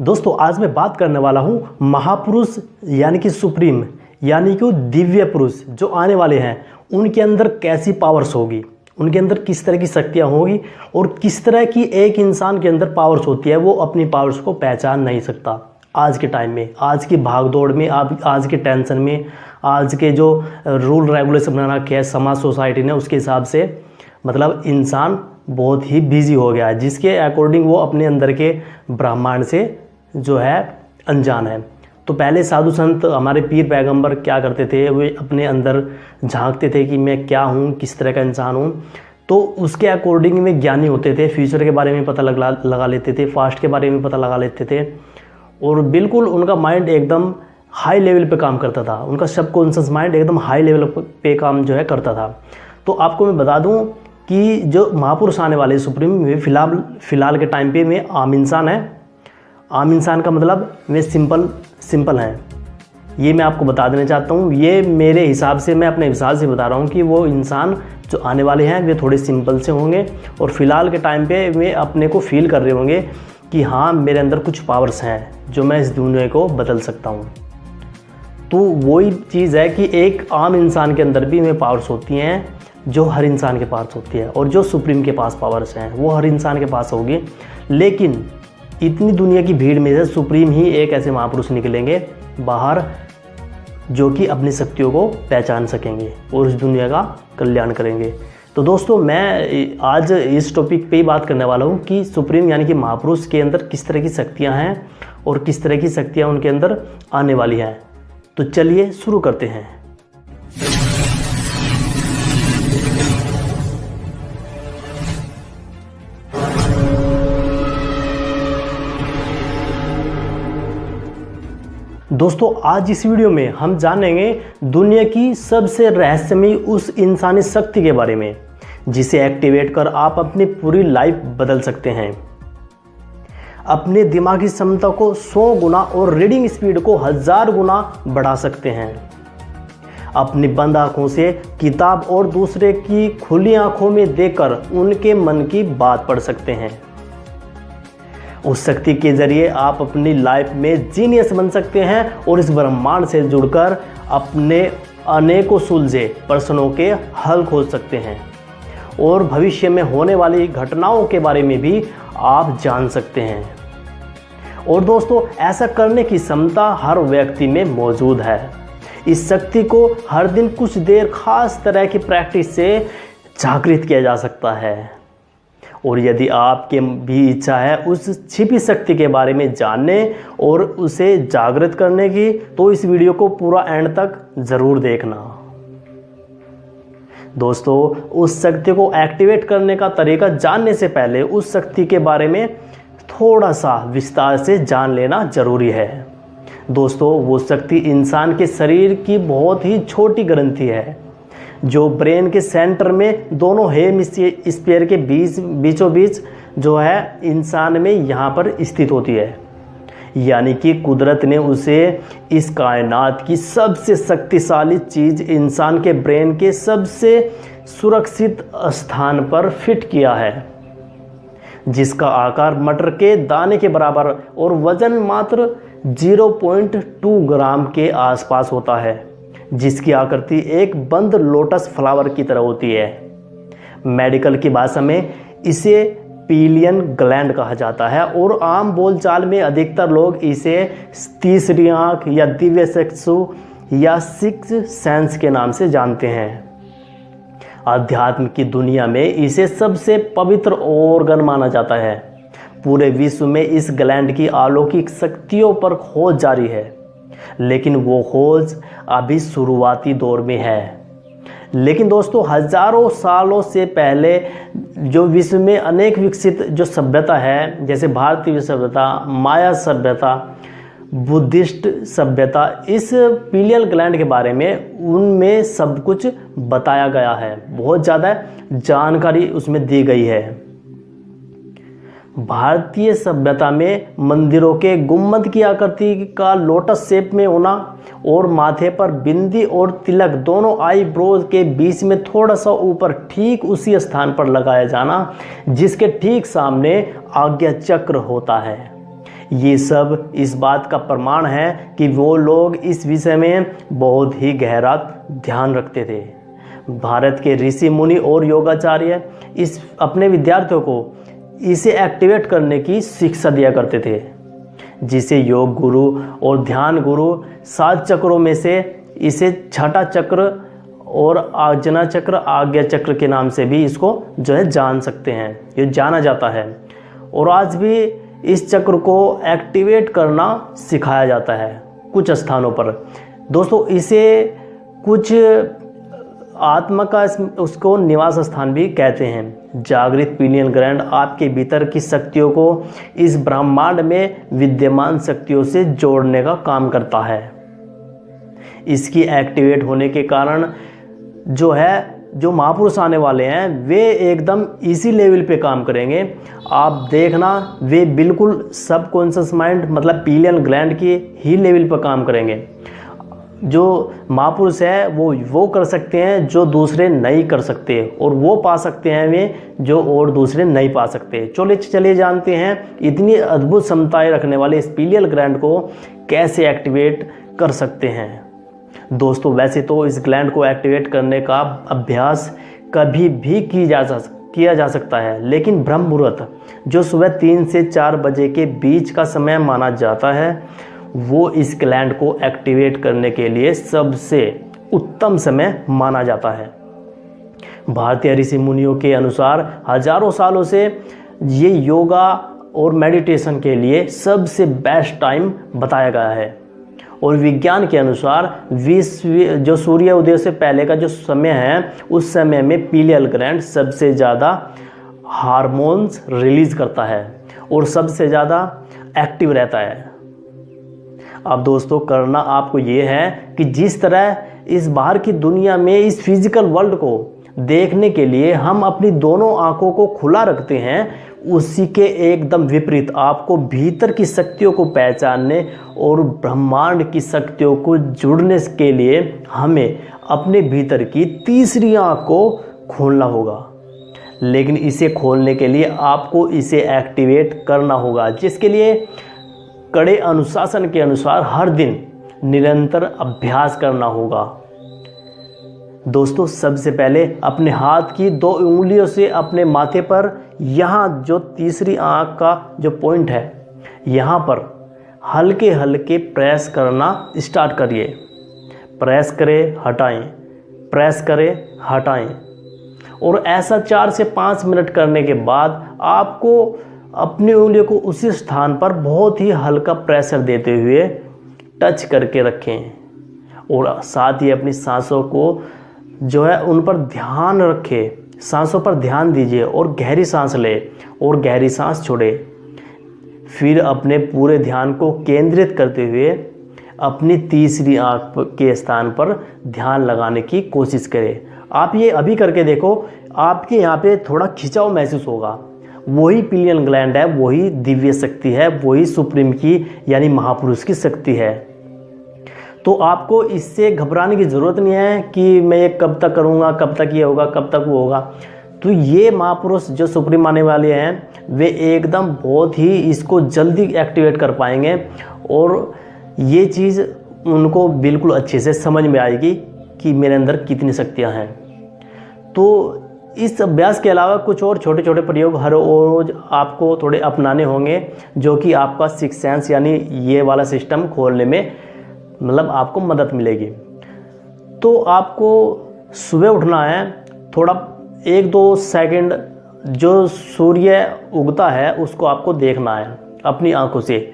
दोस्तों आज मैं बात करने वाला हूँ महापुरुष यानी कि सुप्रीम यानी कि दिव्य पुरुष जो आने वाले हैं उनके अंदर कैसी पावर्स होगी, उनके अंदर किस तरह की शक्तियाँ होगी और किस तरह की एक इंसान के अंदर पावर्स होती है। वो अपनी पावर्स को पहचान नहीं सकता आज के टाइम में, आज की भागदौड़ में, आज के टेंशन में, आज के जो रूल रेगुलेशन बना रखे है समाज सोसाइटी ने, उसके हिसाब से मतलब इंसान बहुत ही बिजी हो गया है, जिसके अकॉर्डिंग वो अपने अंदर के ब्रह्मांड से जो है अनजान है। तो पहले साधु संत हमारे पीर पैगंबर क्या करते थे, वे अपने अंदर झांकते थे कि मैं क्या हूँ, किस तरह का इंसान हूँ। तो उसके अकॉर्डिंग वे ज्ञानी होते थे, फ्यूचर के बारे में पता लगा लेते थे, फास्ट के बारे में पता लगा लेते थे और बिल्कुल उनका माइंड एकदम हाई लेवल पे काम करता था। उनका सबकॉन्शियस माइंड एकदम हाई लेवल पे काम जो है करता था। तो आपको मैं बता दूं कि जो महापुरुष आने वाले सुप्रीम वे फिलहाल के टाइम पे वे आम इंसान है। आम इंसान का मतलब वे सिंपल हैं। ये मैं आपको बता देना चाहता हूँ। ये मेरे हिसाब से, मैं अपने हिसाब से बता रहा हूँ कि वो इंसान जो आने वाले हैं वे थोड़े सिंपल से होंगे और फिलहाल के टाइम पे वे अपने को फील कर रहे होंगे कि हाँ मेरे अंदर कुछ पावर्स हैं जो मैं इस दुनिया को बदल सकता हूँ। तो वही चीज़ है कि एक आम इंसान के अंदर भी वे पावर्स होती हैं जो हर इंसान के पास होती है, और जो सुप्रीम के पास पावर्स हैं वो हर इंसान के पास होगी। लेकिन इतनी दुनिया की भीड़ में से सुप्रीम ही एक ऐसे महापुरुष निकलेंगे बाहर जो कि अपनी शक्तियों को पहचान सकेंगे और इस दुनिया का कल्याण करेंगे। तो दोस्तों मैं आज इस टॉपिक पे ही बात करने वाला हूँ कि सुप्रीम यानी कि महापुरुष के अंदर किस तरह की शक्तियाँ हैं और किस तरह की शक्तियाँ उनके अंदर आने वाली हैं। तो चलिए शुरू करते हैं। दोस्तों आज इस वीडियो में हम जानेंगे दुनिया की सबसे रहस्यमयी उस इंसानी शक्ति के बारे में जिसे एक्टिवेट कर आप अपनी पूरी लाइफ बदल सकते हैं, अपने दिमागी क्षमता को 100 गुना और रीडिंग स्पीड को 1000 गुना बढ़ा सकते हैं, अपनी बंद आंखों से किताब और दूसरे की खुली आंखों में देखकर उनके मन की बात पढ़ सकते हैं। उस शक्ति के जरिए आप अपनी लाइफ में जीनियस बन सकते हैं और इस ब्रह्मांड से जुड़कर अपने अनेकों सुलझे प्रश्नों के हल खोज सकते हैं और भविष्य में होने वाली घटनाओं के बारे में भी आप जान सकते हैं। और दोस्तों ऐसा करने की क्षमता हर व्यक्ति में मौजूद है। इस शक्ति को हर दिन कुछ देर खास तरह की प्रैक्टिस से जागृत किया जा सकता है। और यदि आपके भी इच्छा है उस छिपी शक्ति के बारे में जानने और उसे जागृत करने की, तो इस वीडियो को पूरा एंड तक ज़रूर देखना। दोस्तों उस शक्ति को एक्टिवेट करने का तरीका जानने से पहले उस शक्ति के बारे में थोड़ा सा विस्तार से जान लेना जरूरी है। दोस्तों वो शक्ति इंसान के शरीर की बहुत ही छोटी ग्रंथि है जो ब्रेन के सेंटर में दोनों हेमिस्फीयर के बीचों बीच जो है इंसान में यहाँ पर स्थित होती है। यानी कि कुदरत ने उसे इस कायनात की सबसे शक्तिशाली चीज़ इंसान के ब्रेन के सबसे सुरक्षित स्थान पर फिट किया है, जिसका आकार मटर के दाने के बराबर और वजन मात्र 0.2 ग्राम के आसपास होता है, जिसकी आकृति एक बंद लोटस फ्लावर की तरह होती है। मेडिकल की भाषा में इसे पिलियन ग्लैंड कहा जाता है और आम बोलचाल में अधिकतर लोग इसे तीसरी आंख या दिव्य चक्षु या सिक्स सेंस के नाम से जानते हैं। अध्यात्म की दुनिया में इसे सबसे पवित्र ऑर्गन माना जाता है। पूरे विश्व में इस ग्लैंड की अलौकिक शक्तियों पर खोज जारी है, लेकिन वो खोज अभी शुरुआती दौर में है। लेकिन दोस्तों हजारों सालों से पहले जो विश्व में अनेक विकसित जो सभ्यता है, जैसे भारतीय सभ्यता, माया सभ्यता, बुद्धिस्ट सभ्यता, इस पिलियन ग्लैंड के बारे में उनमें सब कुछ बताया गया है। बहुत ज़्यादा जानकारी उसमें दी गई है। भारतीय सभ्यता में मंदिरों के गुम्बद की आकृति का लोटस शेप में होना और माथे पर बिंदी और तिलक दोनों आईब्रोज के बीच में थोड़ा सा ऊपर ठीक उसी स्थान पर लगाया जाना, जिसके ठीक सामने आज्ञा चक्र होता है। ये सब इस बात का प्रमाण है कि वो लोग इस विषय में बहुत ही गहरा ध्यान रखते थे। भारत के ऋषि मुनि और योगाचार्य इस अपने विद्यार्थियों को इसे एक्टिवेट करने की शिक्षा दिया करते थे, जिसे योग गुरु और ध्यान गुरु 7 चक्रों में से इसे छठा चक्र और आज्ञा चक्र, आज्ञा चक्र के नाम से भी इसको जो है जान सकते हैं, ये जाना जाता है। और आज भी इस चक्र को एक्टिवेट करना सिखाया जाता है कुछ स्थानों पर। दोस्तों इसे कुछ आत्मा का उसको निवास स्थान भी कहते हैं। जागृत पीनियल ग्लैंड आपके भीतर की शक्तियों को इस ब्रह्मांड में विद्यमान शक्तियों से जोड़ने का काम करता है। इसकी एक्टिवेट होने के कारण जो महापुरुष आने वाले हैं वे एकदम इसी लेवल पे काम करेंगे। आप देखना वे बिल्कुल सबकॉन्शियस माइंड मतलब पीनियल ग्लैंड की ही लेवल पर काम करेंगे। जो महापुरुष है वो कर सकते हैं जो दूसरे नहीं कर सकते, और वो पा सकते हैं वे जो और दूसरे नहीं पा सकते। चलिए जानते हैं इतनी अद्भुत क्षमताएं रखने वाले इस पीनियल ग्लैंड को कैसे एक्टिवेट कर सकते हैं। दोस्तों वैसे तो इस ग्लैंड को एक्टिवेट करने का अभ्यास कभी भी किया जा सकता है, लेकिन ब्रह्म मुहूर्त जो सुबह 3 से 4 बजे के बीच का समय माना जाता है वो इस ग्लैंड को एक्टिवेट करने के लिए सबसे उत्तम समय माना जाता है। भारतीय ऋषि मुनियों के अनुसार हजारों सालों से ये योगा और मेडिटेशन के लिए सबसे बेस्ट टाइम बताया गया है। और विज्ञान के अनुसार जो सूर्य उदय से पहले का जो समय है उस समय में पीनियल ग्लैंड सबसे ज़्यादा हार्मोन्स रिलीज करता है और सबसे ज़्यादा एक्टिव रहता है। अब दोस्तों करना आपको ये है कि जिस तरह इस बाहर की दुनिया में इस फिजिकल वर्ल्ड को देखने के लिए हम अपनी दोनों आंखों को खुला रखते हैं, उसी के एकदम विपरीत आपको भीतर की शक्तियों को पहचानने और ब्रह्मांड की शक्तियों को जुड़ने के लिए हमें अपने भीतर की तीसरी आंख को खोलना होगा। लेकिन इसे खोलने के लिए आपको इसे एक्टिवेट करना होगा, जिसके लिए कड़े अनुशासन के अनुसार हर दिन निरंतर अभ्यास करना होगा। दोस्तों सबसे पहले अपने हाथ की 2 उंगलियों से अपने माथे पर यहाँ जो तीसरी आंख का जो पॉइंट है यहाँ पर हल्के हल्के प्रेस करना स्टार्ट करिए। प्रेस करें हटाएं, प्रेस करें हटाएं, और ऐसा 4 से 5 मिनट करने के बाद आपको अपनी उंगलियों को उसी स्थान पर बहुत ही हल्का प्रेशर देते हुए टच करके रखें और साथ ही अपनी सांसों को जो है उन पर ध्यान रखें। सांसों पर ध्यान दीजिए और गहरी सांस ले और गहरी सांस छोड़े। फिर अपने पूरे ध्यान को केंद्रित करते हुए अपनी तीसरी आंख के स्थान पर ध्यान लगाने की कोशिश करें। आप ये अभी करके देखो, आपके यहाँ पे थोड़ा खिंचाव महसूस होगा। वही पीनियल ग्लैंड है, वही दिव्य शक्ति है, वही सुप्रीम की यानी महापुरुष की शक्ति है। तो आपको इससे घबराने की ज़रूरत नहीं है कि मैं ये कब तक करूँगा, कब तक ये होगा, कब तक वो होगा। तो ये महापुरुष जो सुप्रीम आने वाले हैं वे एकदम बहुत ही इसको जल्दी एक्टिवेट कर पाएंगे और ये चीज़ उनको बिल्कुल अच्छे से समझ में आएगी कि मेरे अंदर कितनी शक्तियाँ हैं। तो इस अभ्यास के अलावा कुछ और छोटे छोटे प्रयोग हर रोज़ आपको थोड़े अपनाने होंगे, जो कि आपका सिक्स सेंस यानी ये वाला सिस्टम खोलने में मतलब आपको मदद मिलेगी। तो आपको सुबह उठना है, थोड़ा 1-2 सेकंड जो सूर्य उगता है उसको आपको देखना है अपनी आंखों से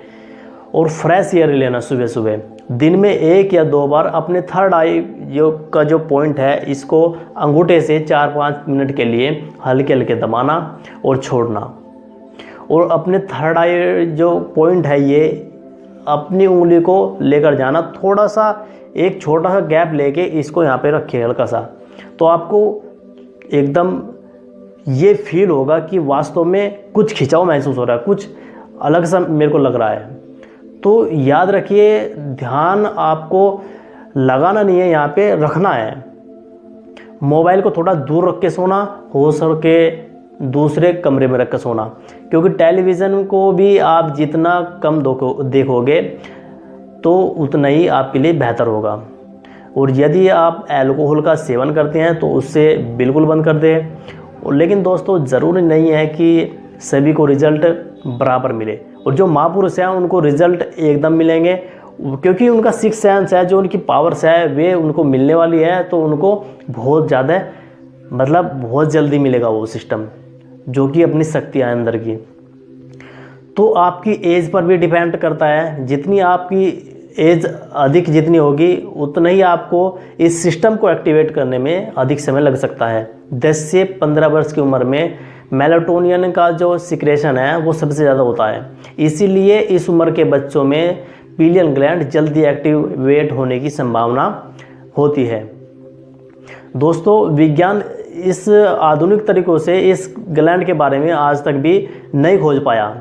और फ्रेश एयर लेना सुबह सुबह। दिन में 1 या 2 बार अपने थर्ड आई जो पॉइंट है इसको अंगूठे से 4-5 मिनट के लिए हल्के हल्के दबाना और छोड़ना। और अपने थर्ड आई जो पॉइंट है ये अपनी उंगली को लेकर जाना, थोड़ा सा एक छोटा सा गैप लेके इसको यहाँ पे रखिए हल्का सा। तो आपको एकदम ये फील होगा कि वास्तव में कुछ खिंचाव महसूस हो रहा है, कुछ अलग सा मेरे को लग रहा है। तो याद रखिए ध्यान आपको लगाना नहीं है, यहाँ पे रखना है। मोबाइल को थोड़ा दूर रख के सोना, हो सके दूसरे कमरे में रख कर सोना, क्योंकि टेलीविज़न को भी आप जितना कम देखोगे तो उतना ही आपके लिए बेहतर होगा। और यदि आप अल्कोहल का सेवन करते हैं तो उससे बिल्कुल बंद कर दें। लेकिन दोस्तों ज़रूरी नहीं है कि सभी को रिज़ल्ट बराबर मिले, और जो महापुरुष हैं उनको रिज़ल्ट एकदम मिलेंगे, क्योंकि उनका सिक्स सेंस है, जो उनकी पावर्स है वे उनको मिलने वाली है, तो उनको बहुत ज़्यादा मतलब बहुत जल्दी मिलेगा वो सिस्टम जो कि अपनी शक्तियाँ अंदर की। तो आपकी एज पर भी डिपेंड करता है, जितनी आपकी एज अधिक जितनी होगी उतना ही आपको इस सिस्टम को एक्टिवेट करने में अधिक समय लग सकता है। 10 से 15 वर्ष की उम्र में मेलाटोनिन का जो सिक्रेशन है वो सबसे ज़्यादा होता है, इसीलिए इस उम्र के बच्चों में पीलियन ग्लैंड जल्दी एक्टिवेट होने की संभावना होती है। दोस्तों विज्ञान इस आधुनिक तरीक़ों से इस ग्लैंड के बारे में आज तक भी नहीं खोज पाया।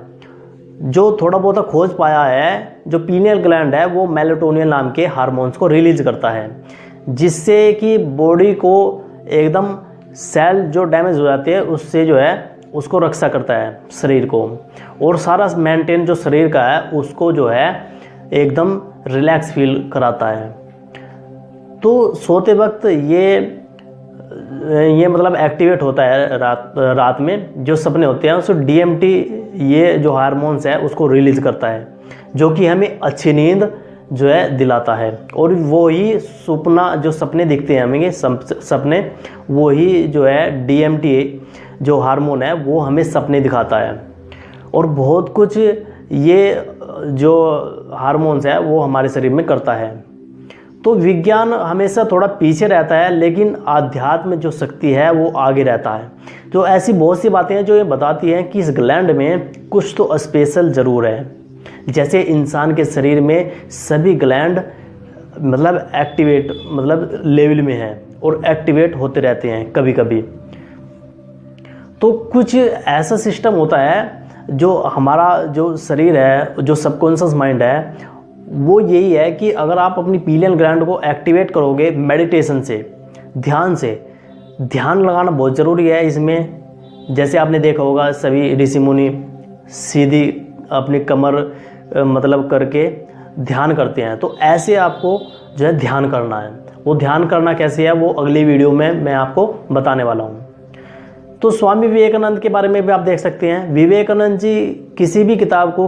जो थोड़ा बहुत खोज पाया है, जो पीनियल ग्लैंड है वो मेलाटोनिन नाम के हार्मोन्स को रिलीज करता है, जिससे कि बॉडी को एकदम सेल जो डैमेज हो जाते हैं उससे जो है उसको रक्षा करता है शरीर को, और सारा मेंटेन जो शरीर का है उसको जो है एकदम रिलैक्स फील कराता है। तो सोते वक्त ये मतलब एक्टिवेट होता है रात में जो सपने होते हैं, उसको डीएमटी ये जो हार्मोन्स है उसको रिलीज करता है, जो कि हमें अच्छी नींद जो है दिलाता है। और वो ही सपना जो सपने दिखते हैं हमें सपने, वो ही जो है डीएमटी जो हार्मोन है वो हमें सपने दिखाता है। और बहुत कुछ ये जो हार्मोन्स है वो हमारे शरीर में करता है। तो विज्ञान हमेशा थोड़ा पीछे रहता है, लेकिन आध्यात्म जो शक्ति है वो आगे रहता है। तो ऐसी बहुत सी बातें हैं जो ये बताती हैं कि इस ग्लैंड में कुछ तो स्पेशल ज़रूर है। जैसे इंसान के शरीर में सभी ग्लैंड मतलब एक्टिवेट मतलब लेवल में हैं और एक्टिवेट होते रहते हैं कभी कभी। तो कुछ ऐसा सिस्टम होता है जो हमारा जो शरीर है, जो सबकॉन्शियस माइंड है, वो यही है कि अगर आप अपनी पीनियल ग्लैंड को एक्टिवेट करोगे मेडिटेशन से, ध्यान लगाना बहुत ज़रूरी है इसमें। जैसे आपने देखा होगा सभी ऋषि मुनि सीधी अपनी कमर मतलब करके ध्यान करते हैं, तो ऐसे आपको जो है ध्यान करना है। वो ध्यान करना कैसे है वो अगली वीडियो में मैं आपको बताने वाला हूँ। तो स्वामी विवेकानंद के बारे में भी आप देख सकते हैं। विवेकानंद जी किसी भी किताब को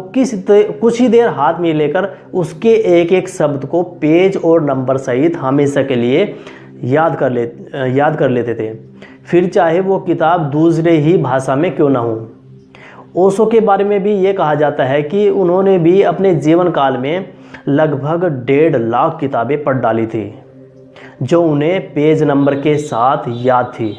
कुछ ही देर हाथ में लेकर उसके एक एक शब्द को पेज और नंबर सहित हमेशा के लिए याद कर लेते थे, फिर चाहे वो किताब दूसरे ही भाषा में क्यों ना हो। ओशो के बारे में भी ये कहा जाता है कि उन्होंने भी अपने जीवन काल में लगभग 1.5 लाख किताबें पढ़ डाली थी, जो उन्हें पेज नंबर के साथ याद थी।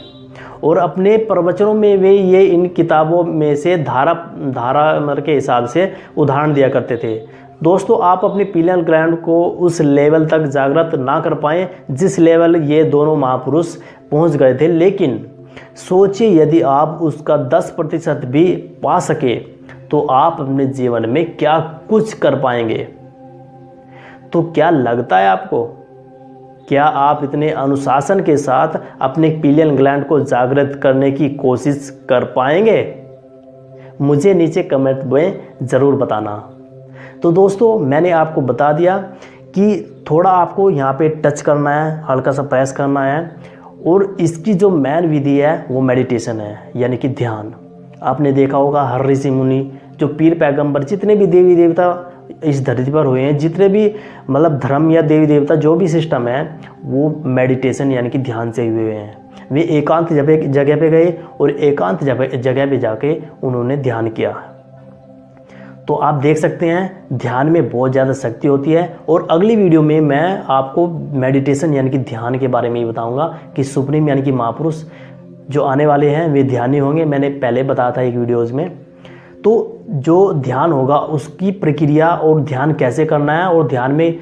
और अपने प्रवचनों में वे ये इन किताबों में से धारा के हिसाब से उदाहरण दिया करते थे। दोस्तों आप अपनी पीनियल ग्लैंड को उस लेवल तक जागृत ना कर पाएँ जिस लेवल ये दोनों महापुरुष पहुंच गए थे, लेकिन सोचिए यदि आप उसका 10% भी पा सके तो आप अपने जीवन में क्या कुछ कर पाएंगे। तो क्या लगता है आपको, क्या आप इतने अनुशासन के साथ अपने पीनियल ग्लैंड को जागृत करने की कोशिश कर पाएंगे? मुझे नीचे कमेंट में ज़रूर बताना। तो दोस्तों मैंने आपको बता दिया कि थोड़ा आपको यहाँ पे टच करना है, हल्का सा प्रेस करना है, और इसकी जो मेन विधि है वो मेडिटेशन है, यानी कि ध्यान। आपने देखा होगा हर ऋषि मुनि, जो पीर पैगंबर, जितने भी देवी देवता इस धरती पर हुए हैं, जितने भी मतलब धर्म या देवी देवता जो भी सिस्टम है वो मेडिटेशन यानी कि ध्यान से हुए हैं। वे एकांत जगह पे गए और एकांत जगह पे जाके उन्होंने ध्यान किया। तो आप देख सकते हैं ध्यान में बहुत ज़्यादा शक्ति होती है। और अगली वीडियो में मैं आपको मेडिटेशन यानी कि ध्यान के बारे में ही बताऊंगा कि सुप्रीम यानी कि महापुरुष जो आने वाले हैं वे ध्यानी होंगे। मैंने पहले बताया था एक वीडियोज़ में। तो जो ध्यान होगा उसकी प्रक्रिया और ध्यान कैसे करना है, और ध्यान में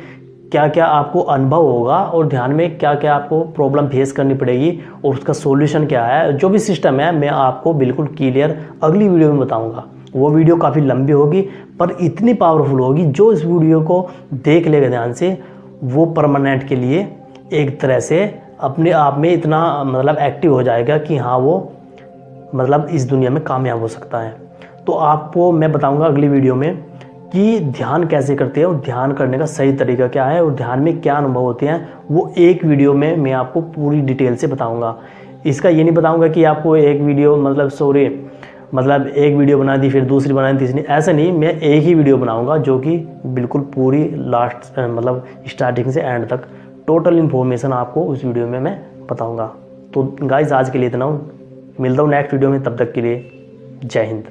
क्या क्या आपको अनुभव होगा, और ध्यान में क्या क्या आपको प्रॉब्लम फेस करनी पड़ेगी, और उसका सॉल्यूशन क्या है, जो भी सिस्टम है मैं आपको बिल्कुल क्लियर अगली वीडियो में बताऊंगा। वो वीडियो काफ़ी लंबी होगी पर इतनी पावरफुल होगी, जो इस वीडियो को देख लेगा ध्यान से वो परमानेंट के लिए एक तरह से अपने आप में इतना मतलब एक्टिव हो जाएगा कि हाँ वो मतलब इस दुनिया में कामयाब हो सकता है। तो आपको मैं बताऊंगा अगली वीडियो में कि ध्यान कैसे करते हैं और ध्यान करने का सही तरीका क्या है और ध्यान में क्या अनुभव होते हैं, वो एक वीडियो में मैं आपको पूरी डिटेल से बताऊंगा। इसका ये नहीं बताऊंगा कि आपको एक वीडियो मतलब एक वीडियो बना दी फिर दूसरी बना दी तीसरी, ऐसा नहीं, मैं एक ही वीडियो बनाऊंगा जो कि बिल्कुल पूरी लास्ट मतलब स्टार्टिंग से एंड तक टोटल इन्फॉर्मेशन आपको उस वीडियो में मैं बताऊंगा। तो गाइस आज के लिए इतना हूँ, मिलता हूँ नेक्स्ट वीडियो में, तब तक के लिए जय हिंद।